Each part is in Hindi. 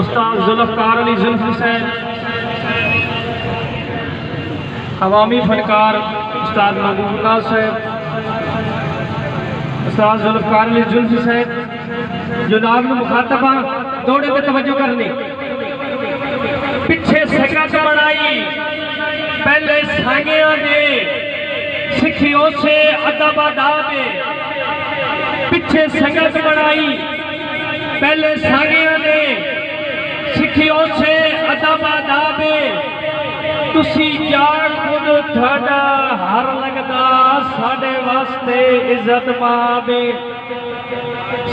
उस्ताद जुल्फ़कार अली जुल्फ़ी साहब, अवामी फनकार उस्ताद महबूब नाज साहब, उस्ताद जुल्फ़कार अली जुल्फ़ी साहब जुनाब ने मुखातबा दौड़े पे तवज्जो करनी। पिछे सकत बनाई पहले सांगिया दे सिखियों से अदब अदाबे, पिछे संगत बनाई पहले सांगिया दे सिखियों से अदब अदाबे, तुसी जान खुद थाड़ा हर लगदा साडे वास्ते इज्जत माबे।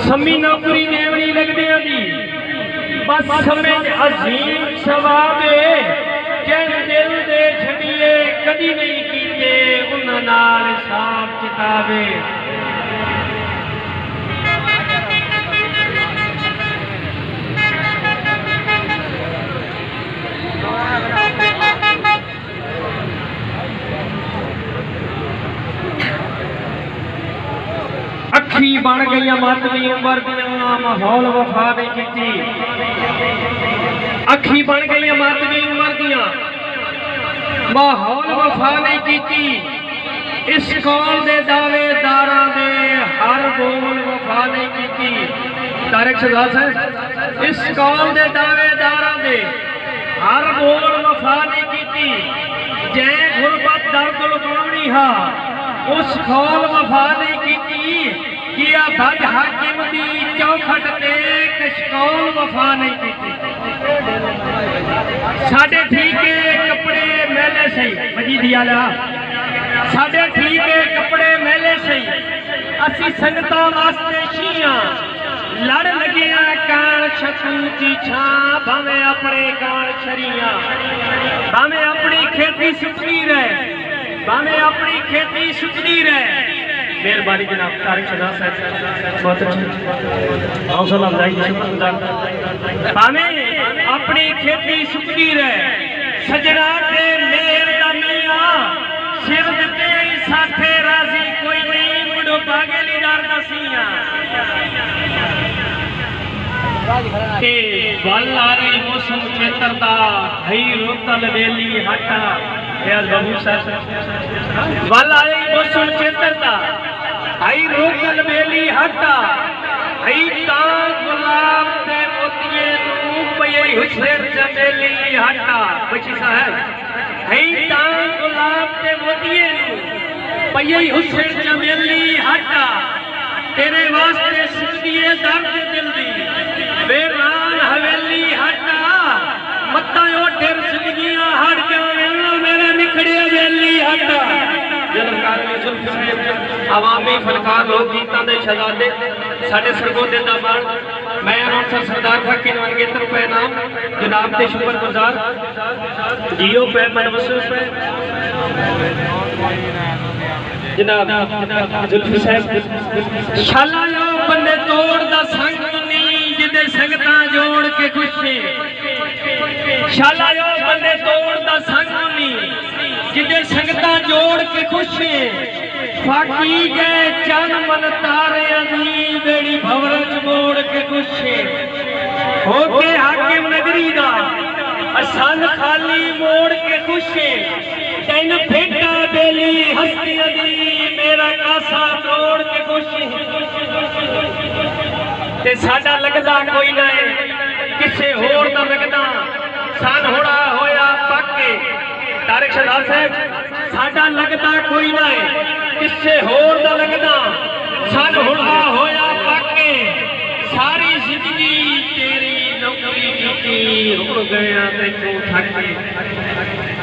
समी नौकरी देवनी लगदे दी बस समझ अजीम सवाबे, जिन दिल दे छड़िए कदी नहीं कीते उन्हां नाल हिसाब किताबे। अखी बन गई मातमी उमर दियां माहौल वफा नहीं की, अखी बन गई मातमी उमर दियां माहौल वफा नहीं की। इस कौल दे दावेदारां दे हर बोल वफा नहीं की। तारिक शहजाद साहब, इस कौल दे दावेदारां दे हर बोल वफा नहीं की। जै गुरबत दर्द लुकावनी हा उस कौल वफा नहीं की। किया बद हाकिम दी चौखट ते कशकौल वफा नहीं की। साडे ठीक है कपड़े मैले सही मजीदी आला, साडे ठीक है कपड़े मैले सही, असी संगतां वास्ते शियां लड़ लगिया कान शतू की छां, भावें अपने कान शरियां, भावें अपनी खेती सुखी रहे, भावें अपनी खेती सुखी रहे। मेहरबानी जनाब तारिक शहजाद साहब, बहुत अच्छा हौसला अफजाई की शुक्रगुजार। भावें अपनी खेती सुखी रहे, सजना ते मेहर दा मियां, सिर दिते साथे राजी कोई नहीं, मुड़ो बागे लीदार दसियां। के वल आ रही मौसम चेतरदा हई रोतल वेली हटा, बाबू साहब वल आ रही मौसम चेतरदा हई रोतल वेली हटा, हई तां गुलाब ते मोतिये नू पई हुसैन चमेली हटा। बची साहब, हई तां गुलाब ते मोतिये नू पई हुसैन चमेली हटा, तेरे वास्ते सुखदिए दर्द दिल दी बेरान हवेली हटा, मत्ता ओ ढेर जिंदगियां हट जावे मेरा निखड़े हवेली हटा। अवामी फनकार लोक गीतां दे शहजादे साडे सरगोदे दा बाण, मैं अनाउंसर सरदार फकीर मंगेतर पे नाम जनाब दे शुक्रगुजार जियो पे मनवसू पे जनाब जुल्फी साहब। शाला लो बंदे तोड़ दा संग नहीं जिदे संगतां जोड़ के खुशी, शाला लो बंदे तोड़ दा संग नहीं जिदे संगतां जोड़ के खुशी। फाकी गए चन मन तारे अधी बेड़ी भवरच मोड़ के खुशी, होके हाकिम नगरी दा असन खाली मोड़ के खुशी। तेन फेटा बेली हस्ती अधी मेरा कासा तोड़ के खुशी। ते साडा लगदा कोई ना है किसे होर दा लगदा, सन होड़ा होया पक्के। तारिक शहजाद साहब, साडा लगदा कोई ना है किसे होर दा लगदा, सन होड़ा होया पक्के। सारी जिंदगी तेरी नौकरी की हो गया ते तू थक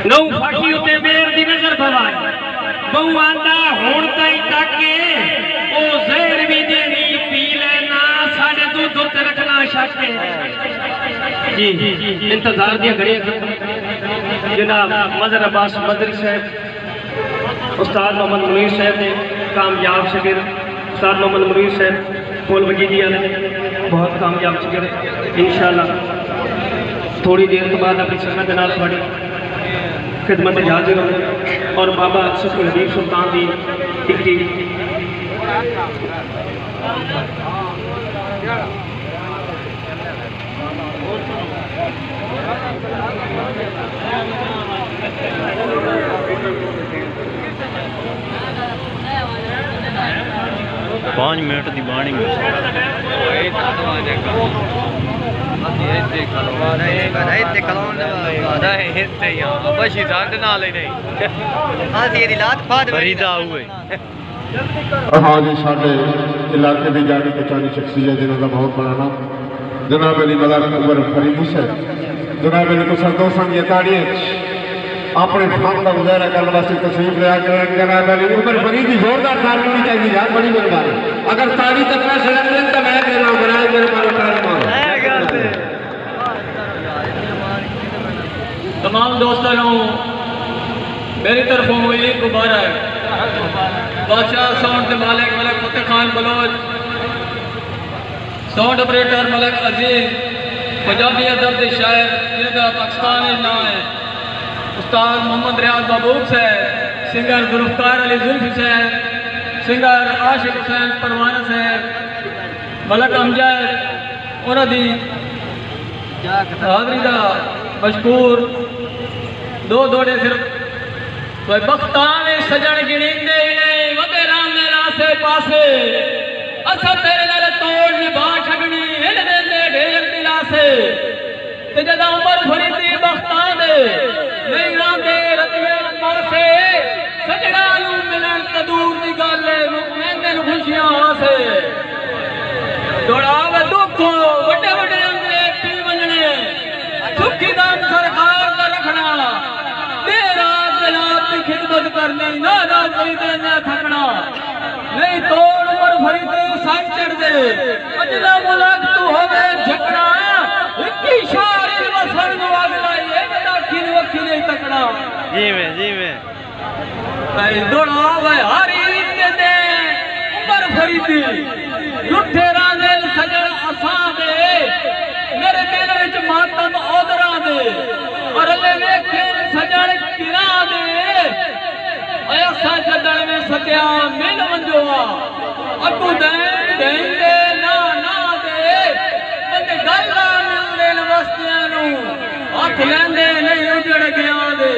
नौ फाकी उते बेर दी नजर भवाई, बहु आंदा हुण ताई ताके ओ जहर भी देनी पी लेना, साडे दूध उत्ते रखना शाके। जी इंतजार दी घड़ियां जनाब मजर अब्बास मदरी साहब, उस्ताद मोहम्मद मुनीर साहब ने कामयाब शगिर, उस्ताद मोहम्मद मुनीर साहब पोल वजीदिया ने बहुत कामयाब शगिर। इंशाअल्लाह थोड़ी देर के बाद अपनी संगत नाल थोड़ी खिदमत हाजिर होंगे और बाबा सुखी हबीब सुल्तान की टिकटी और 5 मिनट की बाणी हाँ जी, साढ़े इलाके की जानी पहचानी शख्सियत जिन्हों का बहुत बड़ा नाम जनाब अली मलक उमर फरीदी से जनाब अली को दोस्तों की ताड़ियां अपने फन का मुजाहरा करने वास्ते तशरीफ लिया जनाब अली उमर फरीदी जोरदार ताली होनी चाहिए यार, बड़ी मेहरबानी। अगर ताड़ी तक पैसे लग रहे तो मैं कहना बनाए मेरे पास ताड़ी मारो। तमाम दोस्तों मेरी तरफों ईद मुबारक। बादशाह साउंड के मालिक मलक फतेह खान बलोच, साउंड ऑपरेटर मलक अजीज, पंजाबी अदब के शायर जिनका पाकिस्तान में नाम है उस्ताद मोहम्मद रियाज महबूब साहब, सिंगर जुल्फकार अली जुल्फी साहब, सिंगर आशिक हुसैन परवाना साहब, मलक अमजद उन्होंने हाजरी का मशकूर दो दौड़े सिर्फ बख्ताने सजन गिणींदे ही नहीं वदे राम दे रासे पासे असा तेरे नाल तोड़ निभा छड़नी हिल देंदे ढेर दिलासे ते जदा उमर फरीदी बख्ताने नहीं रांदे रतियां पासे सजड़ा नू मिलन कदूर दी गल मुकमेंदे नू खुशियां आसे दौड़ावे दुखों वड्डे वड्डे अंदरे पी वंजने सुखी दाम सरकार दा रखना तेरा की खिदमत करनी ना ना कोई देना थकना नहीं तोड़ उमर फरीदी साई चढ़ दे अजला मुलाक तू होवे झकना इक्की शार इन वसन नु आग लाई एक दाखी नु अखी नहीं तकना जी में भाई दौड़ा वे हारी दे दे उमर फरीदी लुठे रांदेल सजन असा दे मेरे दिल विच मातम ओदरा दे और ले वेखे सजन किरा दे ऐसा जदन में सत्या मिल मंजोआ अगू देन दे ना दे बंदे गल्ला मिलदे न वस्तियां नू हथ लेंदे नहीं उजड़ गया दे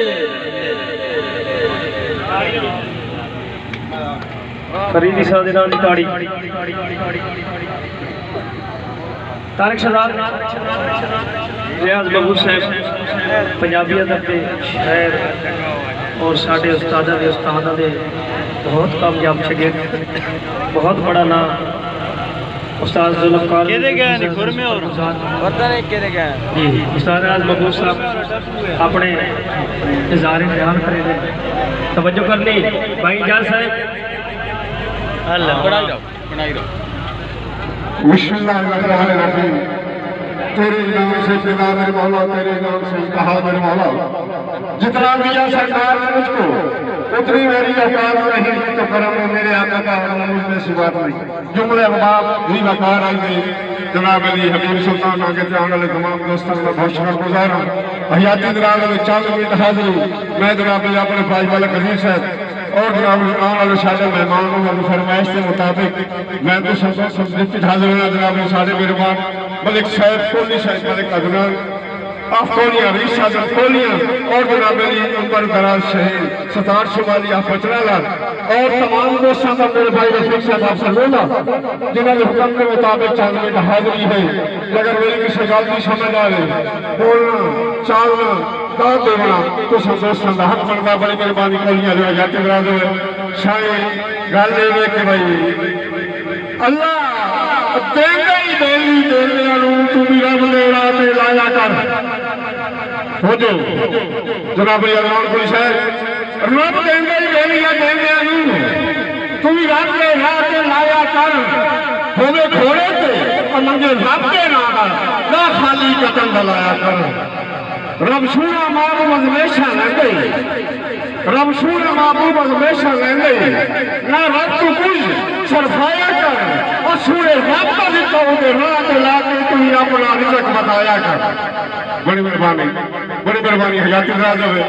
फरीदी साहब दे नाल दी ताड़ी तारिक शहजाद रियाज महबूब साहब पंजाबी अदब के शायर और साढ़े उस्तादा दे बहुत कामयाब शगीर्द बहुत बड़ा नाम उस्ताद जुल्फकार जी उस्ताद रियाज महबूब साहब अपने इज़हार बयान करेंगे तवज्जो कर ली भाई जान साहब बिस्मिल्लाहिर्रहमानिर्रहीम। तेरे नाम से पिता मेरे मौला, तेरे नाम से कहा मेरे मौला, जितना दिया सरकार ने मुझको उतनी मेरी औकात नहीं तो करम में मेरे आका का मुझमें सिवात नहीं। जुमले अहबाब भी वकार आएंगे जनाब अली हबीब सुल्तान आगे आने वाले तमाम दोस्तों का बहुत शुक्रगुजार हूँ। हयाती दिलाल में चंद मिनट हाजिर मैं जनाब अली अपने भाई वाले करीम साहब और जनाब आने वाले सारे मेहमानों की फरमाइश के मुताबिक मैं तो संतुष्ट हाजिर होना जनाब सारे मेहमान मलिक साहब कोहली साहब मलिक अदनान अफकोलिया रिशाद कोहलियां और जनाब अली उमर दराज शहर सतार शुमाली आप पचराला और तमाम दोस्तों का मेरे भाई रफीक साहब आप सलोला जिन्होंने हुक्म के मुताबिक चंद मिनट हाजिरी है। अगर मेरी किसी गलती समझ आ रही बोलना चालना दाद देना तो दोस्तों का हक बनता बड़ी मेहरबानी कोहलियां जो जाते बराद शायद गल ये कि भाई अल्लाह देंगे ही देली देने तू भी रब दे राह ते लाया कर हो जो जनाब अरमान पुलिस है रब देंगे ही देली देने तू भी रब दे राह ते लाया कर होवे घोड़े ते मंगे रब दे ना खाली कतन दलाया कर। रब सूरा महबूब हमेशा लेंदे रब सूरा महबूब हमेशा लेंदे ना रब तू कुछ सरफाया कर और सूरे रब का दिता होगे राह ते ला के तू अपना रिज़्क बताया कर। बड़ी मेहरबानी हयाती दराज होवे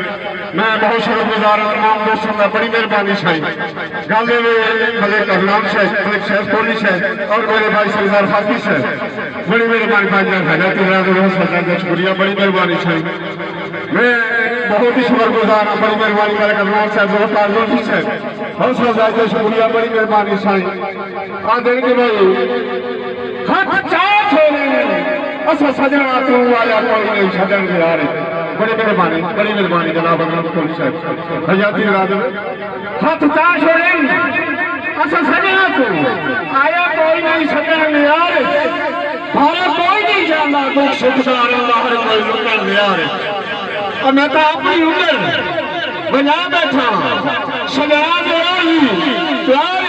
मैं बहुत शुक्रगुजार हूं तमाम दोस्तों का बड़ी मेहरबानी साईं गल मलिक अदनान साहब मलिक साहब कोहली साहब और मेरे भाई सरदार फाकी साहब बड़ी मेहरबानी भाईजान हयाती दराज होवे सदा शुक्रिया बड़ी मेहरबानी साईं मैं बहुत ही शुक्रगुजार हूं बड़ी मेहरबानी मलिक अदनान साहब जोहर साहब हौसला अफजाई शुक्रिया, बड़ी मेहरबानी साईं। आदर के भाई हाथ चार छोड़े असा सजना तू आया कोई नहीं छड़न दे यार। बड़ी मेहरबानी जनाब अमर कोली साहब हयाती रादर हाथ चार छोड़े असा सजना तू आया कोई नहीं छड़न दे यार। भाला कोई नहीं जानता दुख सुख दार बाहर कोई लुकन दे यार। और मैं तो अपनी उम्र बना बैठा सजा प्यार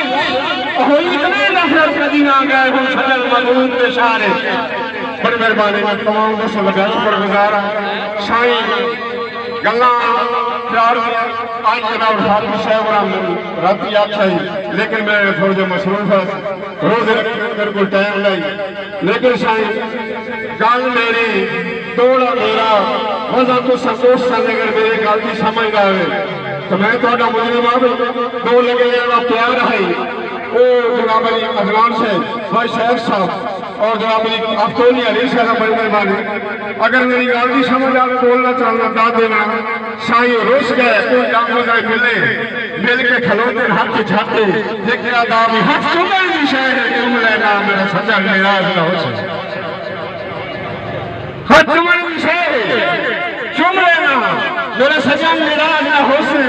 हो इतने नफरत कदी ना गए हम सजल मजून के सारे। बड़ी मेहरबानी मैं तमाम दस लगा पर गुजारा साईं गल्ला प्यार आज जनाब हाफिज साहब रात आख्या ही लेकिन मैं थोड़ा जो मसरूफ रोज मेरे को टाइम लाई। लेकिन साईं गल मेरी दौड़ा मेरा मजा तो संतोष सन अगर मेरे गल की समझ आए तो मैं थोड़ा मुजरिम दो लगे प्यार है वो जनाब अली अदनान से भाई शेख साहब और जनाब अली अफ्तोली अली साहब बड़ी मेहरबानी। अगर मेरी गल की समझ आए बोलना चलना दाद देना साईं रुस गए कोई जाम मिले मिल के खलोते हाथ छाते लेकिन आदाब हाथ चुमन की शहर चुम लेना मेरा सच्चा निराश ना हो सके। हाथ चुमन की शहर चुम लेना मेरा सजा निराश ना हो से।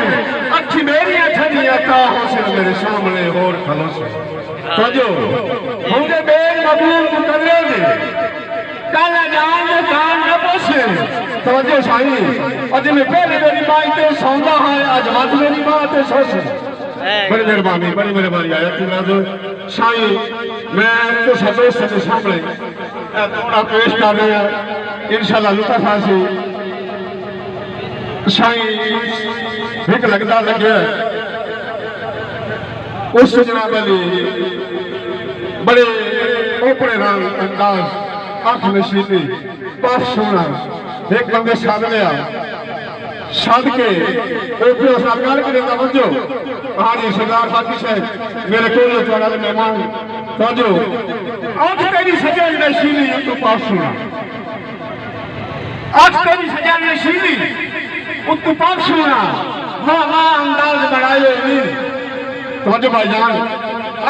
अखी मेरी अखी आता हो से मेरे सामने और खलो से तो जो होंगे बेल मबूल मुकर्रे दे काला जान दे कान न पोसे तो जो साईं अज में पहले मेरी मां ते सौंदा है आज मत मेरी मां ते सोसे। बड़ी मेहरबानी आया तुम जो साईं मैं तो सदो से सामने थोड़ा पेश कर रहे हैं इंशाल्लाह लुत्फ हासी साईं एक लगता लगे उस जनाब अली बड़े ओपरे रंग अंदाज आंख नशीली पास सोना एक बंदे साध लिया साध के ओपरे सरकार के नेता बंजो हाँ जी सरदार बाकी साहब मेरे को वाले मेहमान तो आंख तेरी सजा नशीली तो पास सोना आंख तेरी सजा नशीली उत्तुपाक सुना वाह वाह अंदाज बढ़ाए तो भाईजान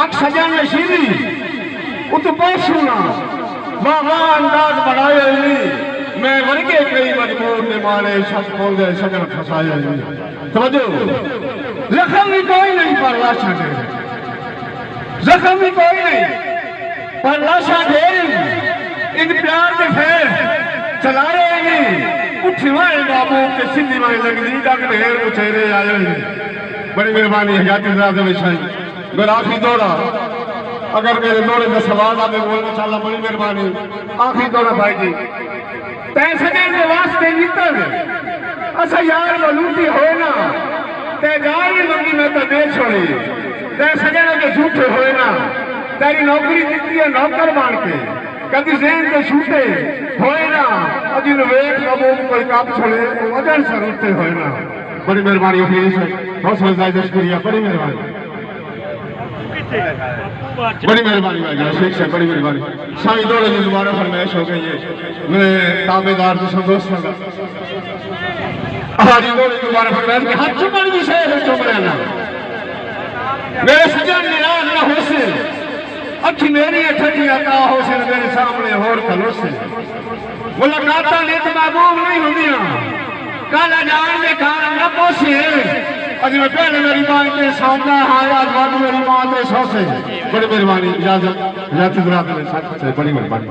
आंख सजा नशीली उत्तुपाक सुना वाह वाह अंदाज बढ़ाए मैं वर्गे कई मजबूर ने मारे सब खोल दे सजन फसाए समझो। जख्म भी कोई नहीं पर लाशा दे जख्म भी कोई नहीं पर लाशा दे इन प्यार के फेर चलाए उठवाए बाबू के सिंधी में लगनी डग ढेर उछेरे आए। बड़ी मेहरबानी हयाती साईं मेरा आखिरी दौड़ा अगर मेरे दौड़े का सवाल आपने बोलना चाला बड़ी मेहरबानी आखिरी दौड़ा भाई जी पैसे के वास्ते निकल अच्छा यार वो लूटी हो ना ते जारी मंगी में तो दे छोड़ी ते सजन के झूठे होए ना तेरी नौकरी दी है नौकर बन के कभी जेन के छूटे होए ना अजी वेट कबो कोई काम छोड़े वजन से रूठते होए ना। बड़ी मेहरबानी होगी बहुत समझदारी शुक्रिया बड़ी मेहरबानी शेख साहब बड़ी मेहरबानी। साईं दौड़े की दोबारा फरमाइश हो गई है मेरे ताबेदार से संतोष हाजी दौड़े की दोबारा फरमाइश के हाथ चुमन की शहर चुम लेना मेरे सजन निराश ना हो से अखी मेरी अठनी अता हो से मेरे सामने होर खलो से मुलाकात नित महबूब नहीं होंदियां काला जान दे खान न पोसे अज मैं पहले मेरी मां के सौंदा आया आज मेरी मां के सौसे। बड़ी मेहरबानी इजाजत बड़ी मेहरबानी।